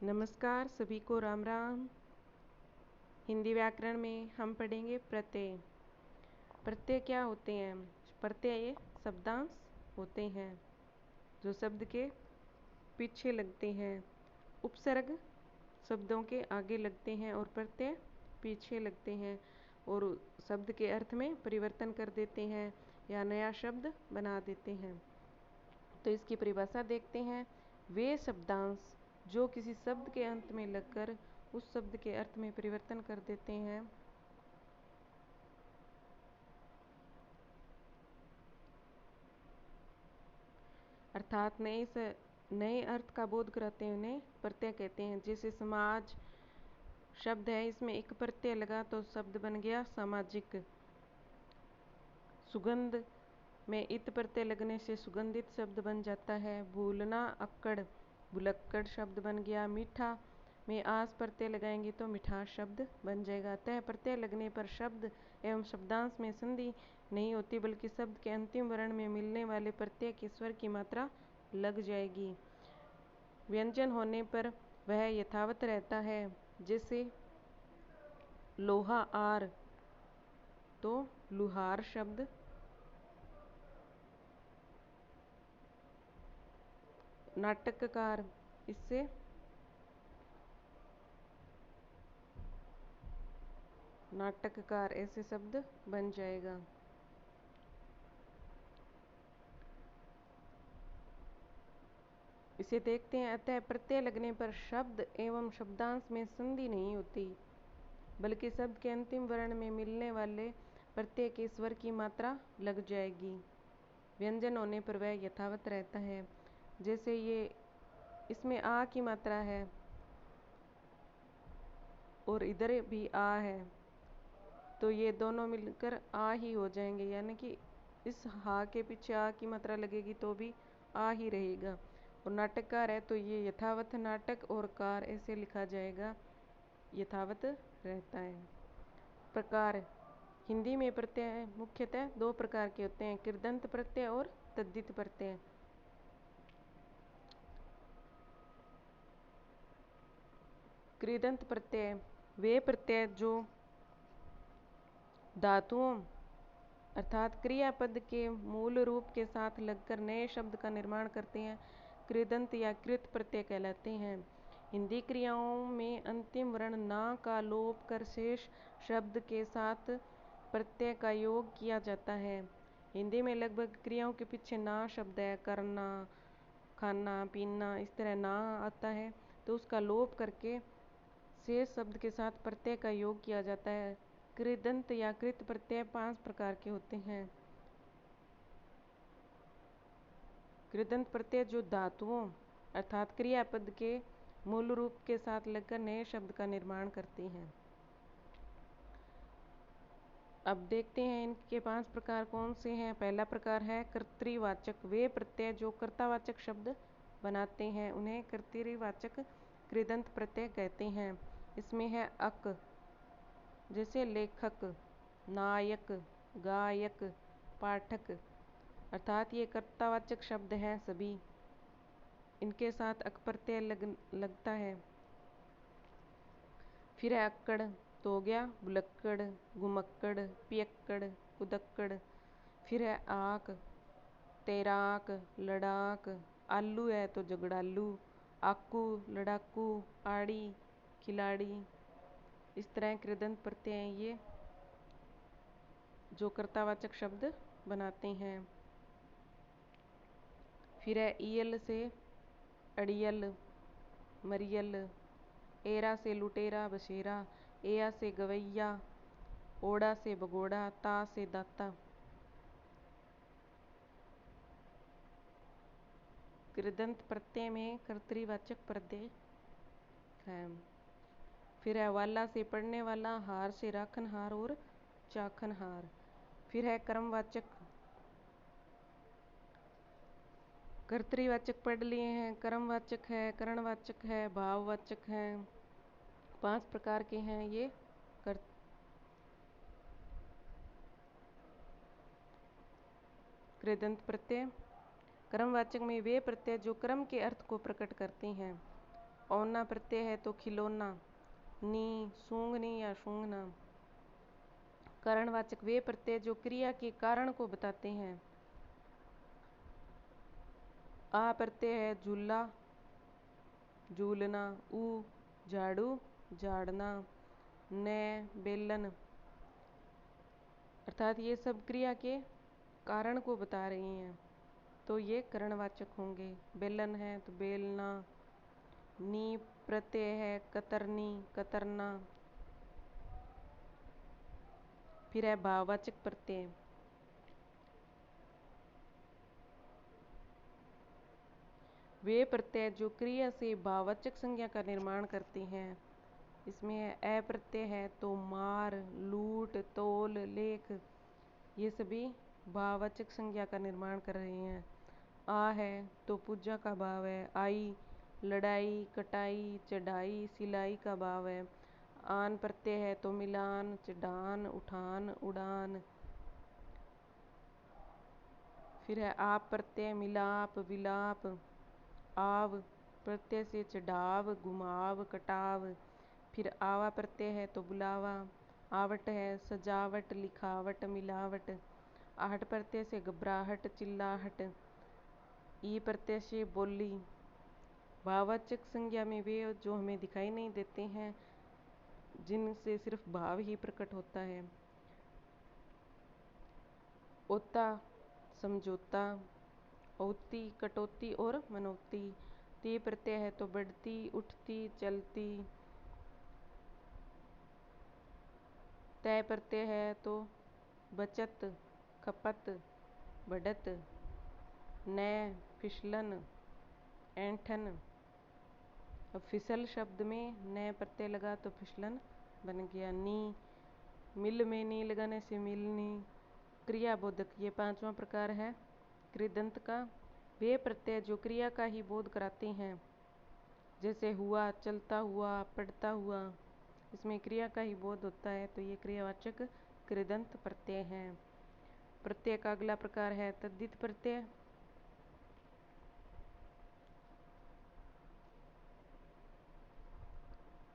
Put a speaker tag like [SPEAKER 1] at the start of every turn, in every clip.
[SPEAKER 1] नमस्कार सभी को राम राम। हिंदी व्याकरण में हम पढ़ेंगे प्रत्यय। प्रत्यय क्या होते हैं? प्रत्यय शब्दांश होते हैं जो शब्द के पीछे लगते हैं। उपसर्ग शब्दों के आगे लगते हैं और प्रत्यय पीछे लगते हैं और शब्द के अर्थ में परिवर्तन कर देते हैं या नया शब्द बना देते हैं। तो इसकी परिभाषा देखते हैं। वे शब्दांश जो किसी शब्द के अंत में लगकर उस शब्द के अर्थ में परिवर्तन कर देते हैं अर्थात नए अर्थ का बोध कराते हैं उन्हें प्रत्यय कहते हैं। जैसे समाज शब्द है, इसमें एक प्रत्यय लगा तो शब्द बन गया सामाजिक। सुगंध में इत प्रत्यय लगने से सुगंधित शब्द बन जाता है। भूलना अक्कड़ भुलक्कड़ शब्द बन गया। मीठा में आस प्रत्यय लगाएंगे तो मिठास शब्द बन जाएगा। तय प्रत्यय लगने पर शब्द एवं शब्दांश में संधि नहीं होती बल्कि शब्द के अंतिम वर्ण में मिलने वाले प्रत्यय के स्वर की मात्रा लग जाएगी। व्यंजन होने पर वह यथावत रहता है। जैसे लोहा आर तो लुहार शब्द। नाटककार इससे नाटककार ऐसे शब्द बन जाएगा। इसे देखते हैं। अतः प्रत्यय लगने पर शब्द एवं शब्दांश में संधि नहीं होती बल्कि शब्द के अंतिम वर्ण में मिलने वाले प्रत्यय के स्वर की मात्रा लग जाएगी। व्यंजन होने पर वह यथावत रहता है। जैसे ये इसमें आ की मात्रा है और इधर भी आ है तो ये दोनों मिलकर आ ही हो जाएंगे, यानी कि इस हा के पीछे आ की मात्रा लगेगी तो भी आ ही रहेगा। और नाटककार है तो ये यथावत नाटक और कार ऐसे लिखा जाएगा, यथावत रहता है। प्रकार हिंदी में प्रत्यय मुख्यतः दो प्रकार के होते हैं, कृदंत प्रत्यय और तद्धित प्रत्यय। कृदंत प्रत्यय वे प्रत्यय जो धातुओं अर्थात क्रियापद के मूल रूप के साथ लगकर नए शब्द का निर्माण करते हैं कृदंत या कृत प्रत्यय कहलाते हैं। हिंदी क्रियाओं में अंतिम वर्ण ना का लोप कर शेष शब्द के साथ प्रत्यय का योग किया जाता है। हिंदी में लगभग क्रियाओं के पीछे ना शब्द है। करना, खाना, पीना, इस तरह ना आता है तो उसका लोप करके शेष शब्द के साथ प्रत्यय का योग किया जाता है। कृदंत या कृत प्रत्यय 5 प्रकार के होते हैं। कृदंत प्रत्यय जो धातुओं अर्थात क्रियापद के मूल रूप के साथ लगकर नए शब्द का निर्माण करते हैं। अब देखते हैं इनके 5 प्रकार कौन से हैं। पहला प्रकार है कर्तृवाचक वे प्रत्यय जो कर्तावाचक शब्द बनाते हैं उन्हें कर्तृवाचक कृदंत प्रत्यय कहते हैं। इसमें है अक जैसे लेखक, नायक, गायक, पाठक अर्थात ये कर्तावाचक शब्द हैं सभी। इनके साथ अक प्रत्यय लगता है। फिर है अक्कड़ तो हो गया बुलक्कड़, घुमक्कड़, पियक्कड़, कुदक्कड़। फिर है आक, तैराक, लड़ाक। आलू है तो झगड़ालू, आकू, लड़ाकू, आड़ी, खिलाड़ी। इस तरह कृदंत प्रत्यय हैं ये जो कर्तावाचक शब्द बनाते हैं। फिर है ईयल से अड़ियल, मरियल। एरा से लुटेरा, बसेरा। एया से गवैया, ओड़ा से भगोड़ा, ता से दाता। कृदंत प्रत्यय में कर्तृवाचक प्रत्यय है। फिर है वाला से पढ़ने वाला, हार से राखनहार और चाखनहार। फिर है कर्मवाचक कर्तृवाचक पढ़ लिए हैं, कर्मवाचक है, करणवाचक है, भाववाचक है। 5 प्रकार के हैं ये कृदंत प्रत्यय। क्रमवाचक में वे प्रत्यय जो क्रम के अर्थ को प्रकट करते हैं। औना प्रत्यय है तो खिलौना, नी सूंघनी या सूंघना। कारणवाचक वे प्रत्यय जो क्रिया के कारण को बताते हैं। आ प्रत्यय है झूला, झूलना। ऊ झाड़ू, झाड़ना। न बेलन, अर्थात ये सब क्रिया के कारण को बता रही हैं, तो ये करणवाचक होंगे। बेलन है तो बेलना। नी प्रत्यय है कतरनी, कतरना। फिर है भाववाचक प्रत्यय। वे प्रत्यय जो क्रिया से भाववाचक संज्ञा का निर्माण करते हैं। इसमें है अ प्रत्यय है तो मार, लूट, तोल, लेख, ये सभी भाववाचक संज्ञा का निर्माण कर रहे हैं। आ है तो पूजा का भाव है। आई लड़ाई, कटाई, चढ़ाई, सिलाई का भाव है। आन प्रत्यय है तो मिलान, चढ़ान, उठान, उड़ान। फिर है आप प्रत्यय मिलाप, विलाप। आव प्रत्यय से चढ़ाव, घुमाव, कटाव। फिर आवा प्रत्यय है तो बुलावा। आवट है सजावट, लिखावट, मिलावट। आहट प्रत्यय से घबराहट, चिल्लाहट। ई प्रत्यय से बोली। भाववाचक संज्ञा में वे जो हमें दिखाई नहीं देते हैं, जिनसे सिर्फ भाव ही प्रकट होता है। ओता समझौता, औती कटौती और मनौती। ती प्रत्यय है तो बढ़ती, उठती, चलती। तय प्रत्यय है तो बचत, खपत, बढ़त। न फिसलन, ऐंठन। अब फिसल शब्द में न प्रत्यय लगा तो फिसलन बन गया। नी मिल में नी लगाने से मिलनी। क्रियाबोधक ये पांचवा प्रकार है कृदंत का। वे प्रत्यय जो क्रिया का ही बोध कराते हैं, जैसे हुआ, चलता हुआ, पढ़ता हुआ, इसमें क्रिया का ही बोध होता है, तो ये क्रियावाचक कृदंत प्रत्यय हैं। प्रत्यय का अगला प्रकार है तद्धित प्रत्यय।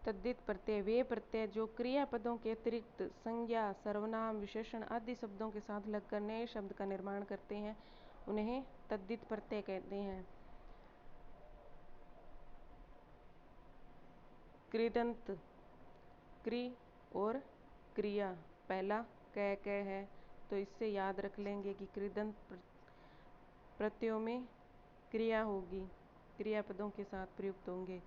[SPEAKER 1] तद्धित प्रत्यय वे प्रत्यय जो क्रियापदों के अतिरिक्त संज्ञा, सर्वनाम, विशेषण आदि शब्दों के साथ लगकर नए शब्द का निर्माण करते हैं, उन्हें तद्धित प्रत्यय कहते हैं। कृदंत क्रि और क्रिया, पहला क है, तो इससे याद रख लेंगे कि कृदंत प्रत्ययों में क्रिया होगी, क्रियापदों के साथ प्रयुक्त होंगे।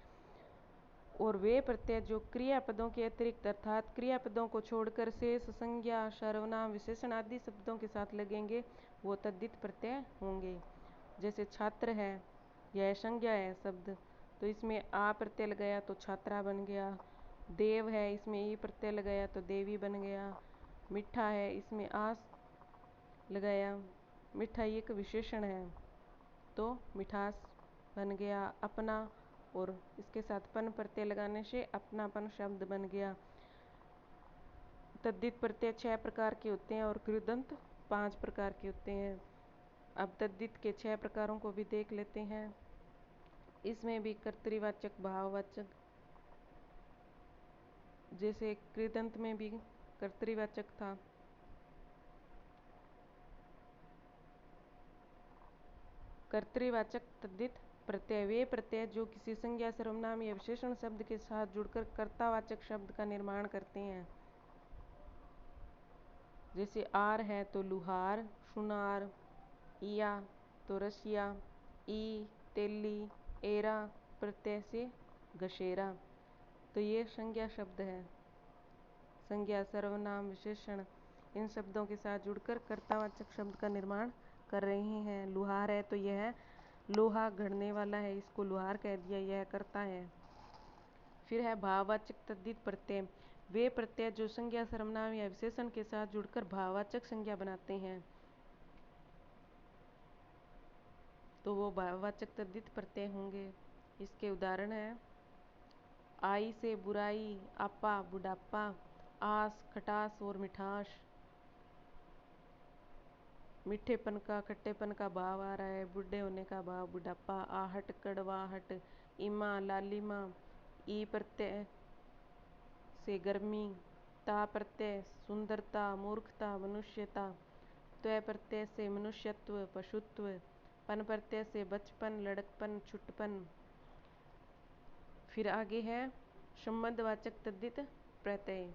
[SPEAKER 1] और वे प्रत्यय जो क्रियापदों के अतिरिक्त अर्थात क्रियापदों को छोड़कर शेष संज्ञा, सर्वनाम, विशेषण आदि शब्दों के साथ लगेंगे, वो तद्धित प्रत्यय होंगे। जैसे छात्र है, यह संज्ञा है शब्द, तो इसमें आ प्रत्यय लगाया तो छात्रा बन गया। देव है, इसमें ई प्रत्यय लगाया तो देवी बन गया। मीठा है, इसमें आस लगाया, मिठाई एक विशेषण है तो मिठास बन गया। अपना और इसके साथ पन प्रत्यय लगाने से अपनापन शब्द बन गया। तद्धित प्रत्यय 6 प्रकार के होते हैं और कृदंत 5 प्रकार के होते हैं। अब तद्धित के 6 प्रकारों को भी देख लेते हैं। इसमें भी कर्तृवाचक, भाववाचक, जैसे कृदंत में भी कर्तृवाचक था। कर्तृवाचक तद्धित प्रत्यय वे प्रत्यय जो किसी संज्ञा, सर्वनाम या विशेषण शब्द के साथ जुड़कर कर्तावाचक शब्द का निर्माण करते हैं। जैसे आर है तो लुहार, सुनार। इया तो रसिया। ई तेली, एरा प्रत्यय से घसेरा। तो ये संज्ञा शब्द है। संज्ञा, सर्वनाम, विशेषण इन शब्दों के साथ जुड़कर कर्तावाचक शब्द का निर्माण कर रहे हैं। लुहार है तो यह लोहा घड़ने वाला है, इसको लुहार कह दिया, यह करता है। फिर है भाववाचक तद्धित प्रत्यय वे प्रत्यय जो संज्ञा, सर्वनाम या विशेषण के साथ जुड़कर भाववाचक संज्ञा बनाते हैं, तो वो भाववाचक तद्धित प्रत्यय होंगे। इसके उदाहरण है आई से बुराई, आपा बुढ़ापा, आस खटास और मिठास। मीठेपन का, खट्टेपन का भाव आ रहा है, बूढ़े होने का भाव बुढ़ापा। आहट कड़वाहट, इमा लालिमा। ई प्रत्यय से गर्मी। ता प्रत्यय सुंदरता मूर्खता मनुष्यता। त्व प्रत्यय से मनुष्यत्व पशुत्व। पन प्रत्यय से बचपन लड़कपन छुटपन। फिर आगे है संबंधवाचक तद्धित प्रत्यय।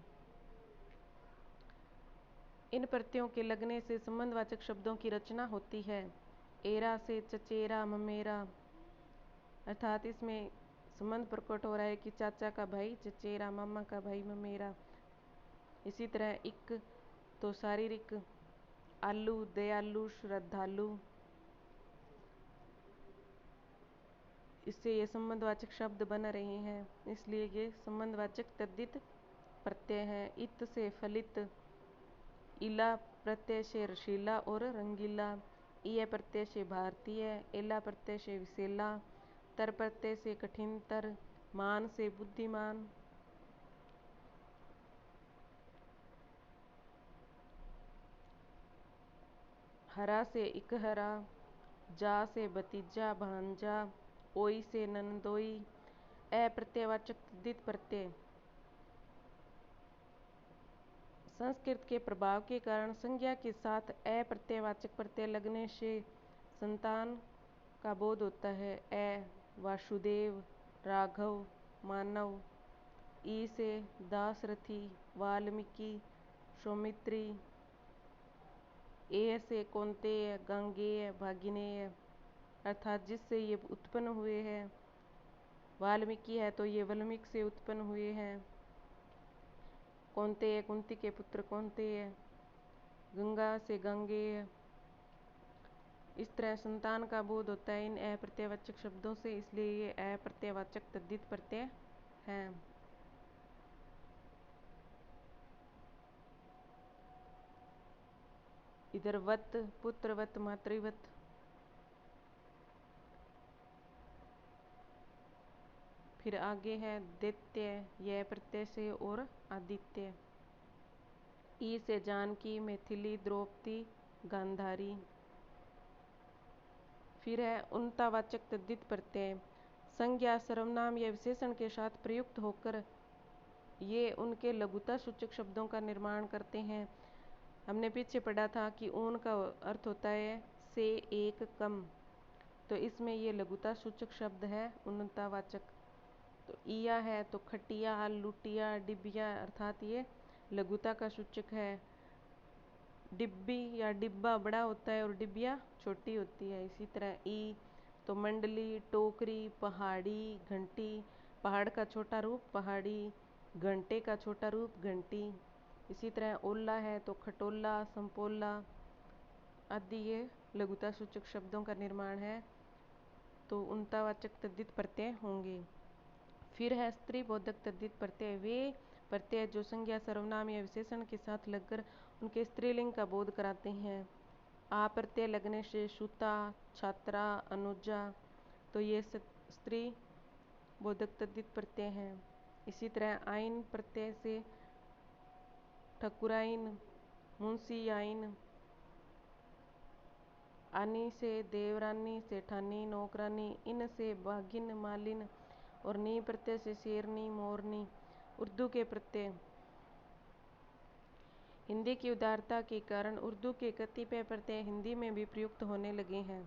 [SPEAKER 1] इन प्रत्ययों के लगने से संबंधवाचक शब्दों की रचना होती है। एरा से चचेरा ममेरा, अर्थात इसमें संबंध प्रकट हो रहा है कि चाचा का भाई चचेरा, मामा का भाई ममेरा। इसी तरह इक तो शारीरिक, आलू दयालु श्रद्धालु। इससे ये संबंधवाचक शब्द बन रहे हैं, इसलिए ये संबंधवाचक तद्धित प्रत्यय है। इत से फलित। इला प्रत्यय से रसीला और रंगीला। इय प्रत्यय से भारतीय। एला प्रत्यय से विशेला। तर प्रत्यय से कठिनतर। मान से बुद्धिमान। हरा से इकहरा। जा से भतीजा भांजा। ओई से नंदोई। अप्रत्ययवाचक तद्धित प्रत्यय। संस्कृत के प्रभाव के कारण संज्ञा के साथ अप्रत्ययवाचक प्रत्यय लगने से संतान का बोध होता है। वासुदेव राघव मानव। ई से दासरथी वाल्मीकि सौमित्री। ए से कौन्तेय गांगेय भागिनेय, अर्थात जिससे ये उत्पन्न हुए हैं। वाल्मीकि है तो ये वाल्मीकि से उत्पन्न हुए हैं। कौन्तेय कुंती के पुत्र कौन्तेय। गंगा से गंगेय। इस तरह संतान का बोध होता है इन अप्रत्ययवाचक शब्दों से, इसलिए ये अप्रत्ययवाचक तद्धित प्रत्यय हैं। इधर वत पुत्रवत मातृवत। फिर आगे है दैत्य, यह प्रत्यय से और आदित्य। ई से जानकी मैथिली द्रौपदी गांधारी। फिर है उन्नतावाचक तद्धित प्रत्यय। संज्ञा सर्वनाम या विशेषण के साथ प्रयुक्त होकर ये उनके लघुता सूचक शब्दों का निर्माण करते हैं। हमने पीछे पढ़ा था कि ऊन का अर्थ होता है से एक कम, तो इसमें ये लघुता सूचक शब्द है उन्नतावाचक। तो इया है तो खटिया लुटिया डिबिया, अर्थात ये लघुता का सूचक है। डिब्बी या डिब्बा बड़ा होता है और डिबिया छोटी होती है। इसी तरह ई तो मंडली टोकरी पहाड़ी घंटी, पहाड़ का छोटा रूप पहाड़ी, घंटे का छोटा रूप घंटी। इसी तरह ओला है तो खटोला संपोला आदि ये लघुता सूचक शब्दों का निर्माण है, तो उन्नतावाचक तद्धित प्रत्यय होंगे। फिर है स्त्री बोधक तद्धित प्रत्यय। वे प्रत्यय जो संज्ञा सर्वनाम या विशेषण के साथ लगकर उनके स्त्रीलिंग का बोध कराते हैं। आ प्रत्यय लगने से सुता छात्रा अनुजा, तो ये स्त्री बोधक तद्धित प्रत्यय हैं। इसी तरह आइन प्रत्यय से ठकुराइन मुंशी आइन। आनी से देवरानी सेठानी नौकरानी। इन से बागिन मालिन और नी प्रत्यय से शेरनी मोरनी। उर्दू के प्रत्यय। हिंदी की उदारता के कारण उर्दू के कतिपय प्रत्यय हिंदी में भी प्रयुक्त होने लगे हैं,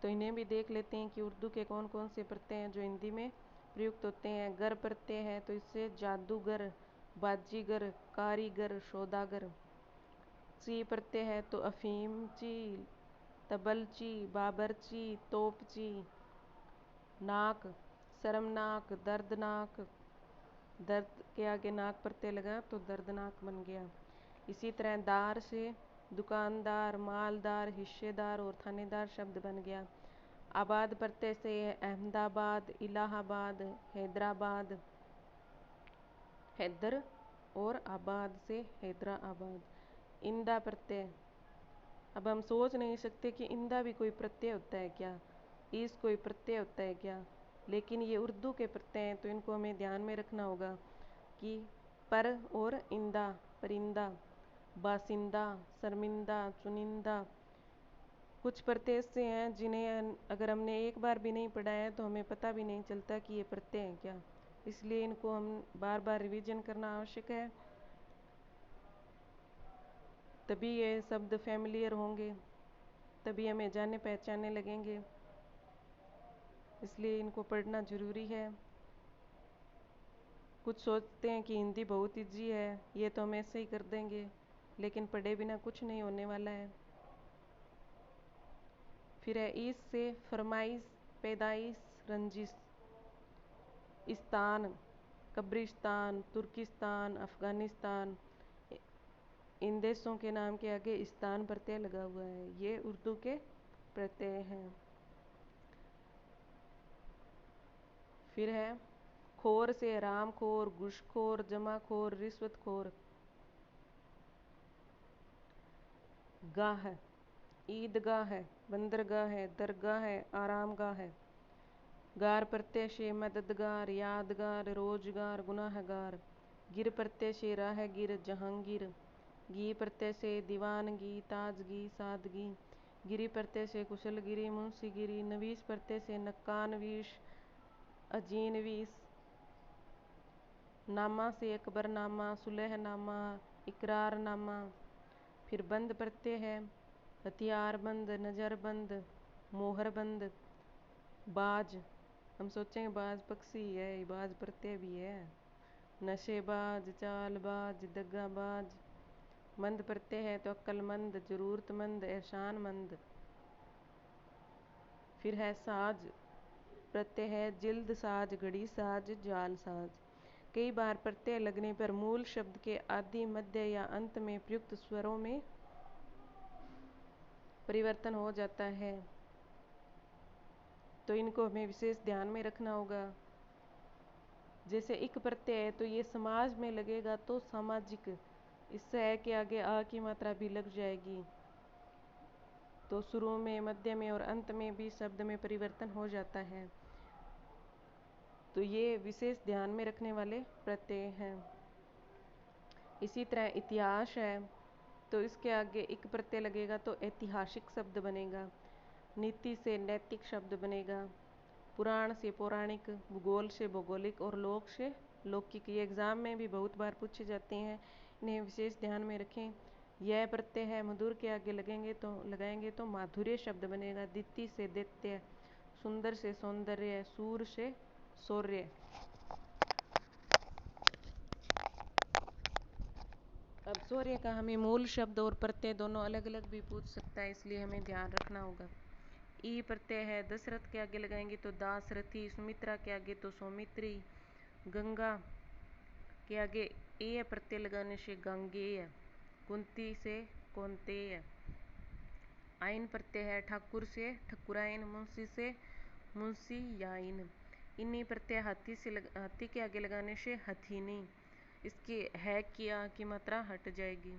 [SPEAKER 1] तो इन्हें भी देख लेते हैं कि उर्दू के कौन कौन से प्रत्यय हैं जो हिंदी में प्रयुक्त होते हैं। गर प्रत्यय है तो इससे जादूगर बाजीगर कारीगर सौदागर। ची प्रत्यय है तो अफीमची तबलची बाबरची तोपची। नाक शर्मनाक दर्दनाक, दर्द के आगे नाक प्रत्यय लगा तो दर्दनाक बन गया। इसी तरह दार से दुकानदार मालदार हिस्सेदार और थानेदार शब्द बन गया। आबाद प्रत्यय से अहमदाबाद इलाहाबाद हैदराबाद। हैदर और आबाद से हैदराबाद। इंदा प्रत्यय। अब हम सोच नहीं सकते कि इंदा भी कोई प्रत्यय होता है क्या, ईस कोई प्रत्यय होता है क्या, लेकिन ये उर्दू के प्रत्यय हैं तो इनको हमें ध्यान में रखना होगा कि पर और इंदा परिंदा बासिंदा शर्मिंदा चुनिंदा। कुछ प्रत्यय ऐसे हैं जिन्हें अगर हमने एक बार भी नहीं पढ़ा है तो हमें पता भी नहीं चलता कि ये प्रत्यय हैं क्या, इसलिए इनको हम बार बार रिवीजन करना आवश्यक है, तभी ये शब्द फैमिलियर होंगे, तभी हमें जाने पहचानने लगेंगे, इसलिए इनको पढ़ना ज़रूरी है। कुछ सोचते हैं कि हिंदी बहुत ईजी है, ये तो हम ऐसे ही कर देंगे, लेकिन पढ़े बिना कुछ नहीं होने वाला है। फिर है ईस से फरमाइश, पैदाइश, रंजिश। इस्तान, कब्रिस्तान, तुर्किस्तान, अफ़गानिस्तान, इन देशों के नाम के आगे इस्तान प्रत्यय लगा हुआ है, ये उर्दू के प्रत्यय हैं। फिर है खोर से रामखोर, घूसखोर, जमाखोर, रिश्वतखोर। गाह है, ईदगाह है, बंदरगाह है, दरगाह है, आरामगाह है। गार प्रत्यय से मददगार, यादगार, रोजगार, गुनाहगार। गिर प्रत्यय से राहगीर, जहांगीर। गी प्रत्यय से दीवानगी, ताजगी, सादगी। गिरी प्रत्यय से कुशलगिरी, मुंशीगिरी। नवीस प्रत्यय से नक्कानवीश, अजीनवीस। नामा से अकबरनामा, सुलहनामा, इकरारनामा। फिर बंद प्रत्यय है हथियारबंद, नज़रबंद, मोहरबंद। बाज, हम सोचेंगे बाज पक्षी है, बाज प्रत्यय भी है। नशेबाज, चालबाज, दगाबाज। मंद प्रत्यय है तो अक्लमंद, जरूरतमंद, एहसानमंद। फिर है साज प्रत्यय है जिल्द साज, घड़ी साज, जाल साज। कई बार प्रत्यय लगने पर मूल शब्द के आदि, मध्य या अंत में प्रयुक्त स्वरों में परिवर्तन हो जाता है, तो इनको हमें विशेष ध्यान में रखना होगा। जैसे इक प्रत्यय है तो ये समाज में लगेगा तो सामाजिक, इससे है कि आगे आ की मात्रा भी लग जाएगी, तो शुरू में, मध्य में और अंत में भी शब्द में परिवर्तन हो जाता है, तो ये विशेष ध्यान में रखने वाले प्रत्यय हैं। इसी तरह इतिहास है तो इसके आगे एक प्रत्यय लगेगा तो ऐतिहासिक शब्द बनेगा। नीति से नैतिक शब्द बनेगा। पुराण से पौराणिक, भूगोल से भौगोलिक और लोक से लौकिक। ये एग्जाम में भी बहुत बार पूछे जाते हैं, इन्हें विशेष ध्यान में रखें। यह प्रत्यय है मधुर के आगे लगाएंगे तो माधुर्य शब्द बनेगा। दिति से दैत्य, सुंदर से सौंदर्य, सूर से शौर्य। अब शौर्य का हमें मूल शब्द और प्रत्यय दोनों अलग अलग भी पूछ सकता है, इसलिए हमें ध्यान रखना होगा। ई प्रत्यय है दशरथ के आगे लगाएंगे तो दासरथी, सुमित्रा के आगे तो सौमित्री। गंगा के आगे ए प्रत्यय लगाने से गंगेय। कुंती से कौंतेय। आइन प्रत्यय है ठाकुर से ठकुराइन, मुंशी से मुंशियाइन। इन्हीं प्रत्यय हाथी के आगे लगाने से हथीनी, इसकी है किया की मात्रा हट जाएगी।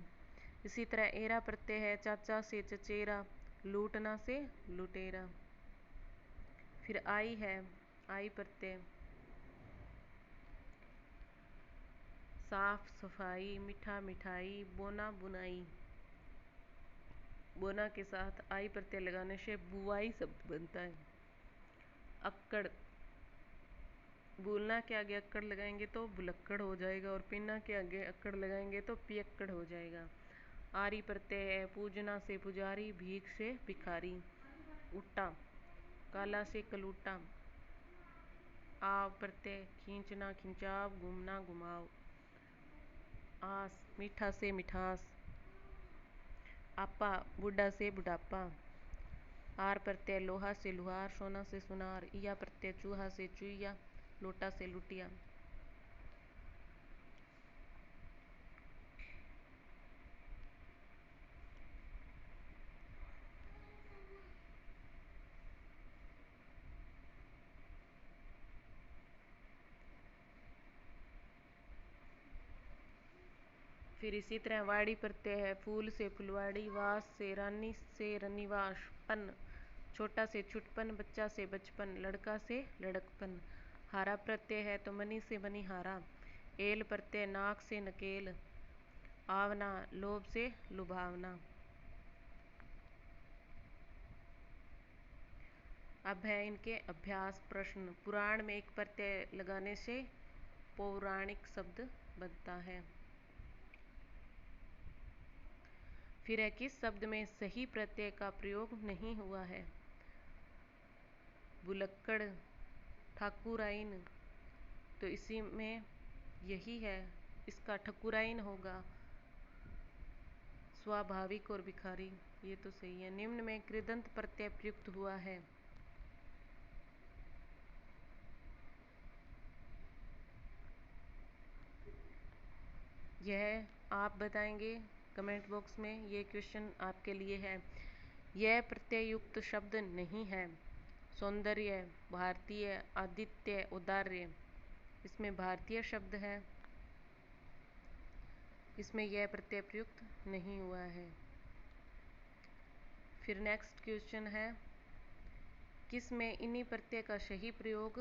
[SPEAKER 1] इसी तरह एरा प्रत्यय है चाचा से चचेरा, लूटना से लुटेरा। फिर आई है, आई प्रत्यय साफ सफाई, मीठा मिठाई, बोना बुनाई। बोना के साथ आई प्रत्यय लगाने से बुआई शब्द बनता है। अक्कड़, बोलना के आगे अक्कड़ लगाएंगे तो बुलक्कड़ हो जाएगा, और पीना के आगे अक्कड़ लगाएंगे तो पियक्कड़ हो जाएगा। आरी प्रत्यय है पूजना से पुजारी, भीख से भिखारी। उट्टा, काला से कलूटा। आव प्रत्यय खींचना खिंचाव, घूमना घुमाव। आस, मीठा से मिठास। आपा, बुढ़ा से बुढ़ापा। आर प्रत्यय लोहा से लुहार, सोना से सुनार। इया प्रत्यय चूहा से चुईया, लोटा से लुटिया। फिर इसी तरह वाड़ी प्रत्यय है फूल से फुलवाड़ी, वास से रानी से रनिवास। पन, छोटा से छुटपन, बच्चा से बचपन, लड़का से लड़कपन। हारा प्रत्यय है तो मनी से बनिहारा। एल प्रत्यय नाक से नकेल। आवना, लोभ से लुभावना। अब है इनके अभ्यास प्रश्न। पुराण में एक प्रत्यय लगाने से पौराणिक शब्द बनता है। फिर है किस शब्द में सही प्रत्यय का प्रयोग नहीं हुआ है? बुलक्कड़, ठाकुराइन, तो इसी में यही है, इसका ठकुराइन होगा। स्वाभाविक और भिखारी, ये तो सही है। निम्न में कृदंत प्रत्यय प्रयुक्त हुआ है। यह आप बताएंगे कमेंट बॉक्स में, ये क्वेश्चन आपके लिए है। यह प्रत्ययुक्त शब्द नहीं है। सौंदर्य, भारतीय, आदित्य, औदार्य, इसमें भारतीय शब्द है, इसमें यह प्रत्यय प्रयुक्त नहीं हुआ है। फिर नेक्स्ट क्वेश्चन है, किस में इन्हीं प्रत्यय का सही प्रयोग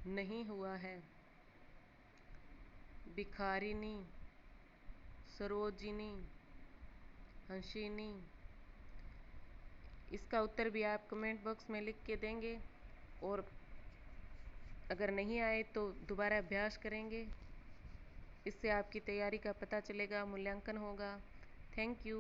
[SPEAKER 1] नहीं हुआ है? भिखारिनी, सरोजिनी, हंसिनी, इसका उत्तर भी आप कमेंट बॉक्स में लिख के देंगे, और अगर नहीं आए तो दोबारा अभ्यास करेंगे। इससे आपकी तैयारी का पता चलेगा, मूल्यांकन होगा। Thank you.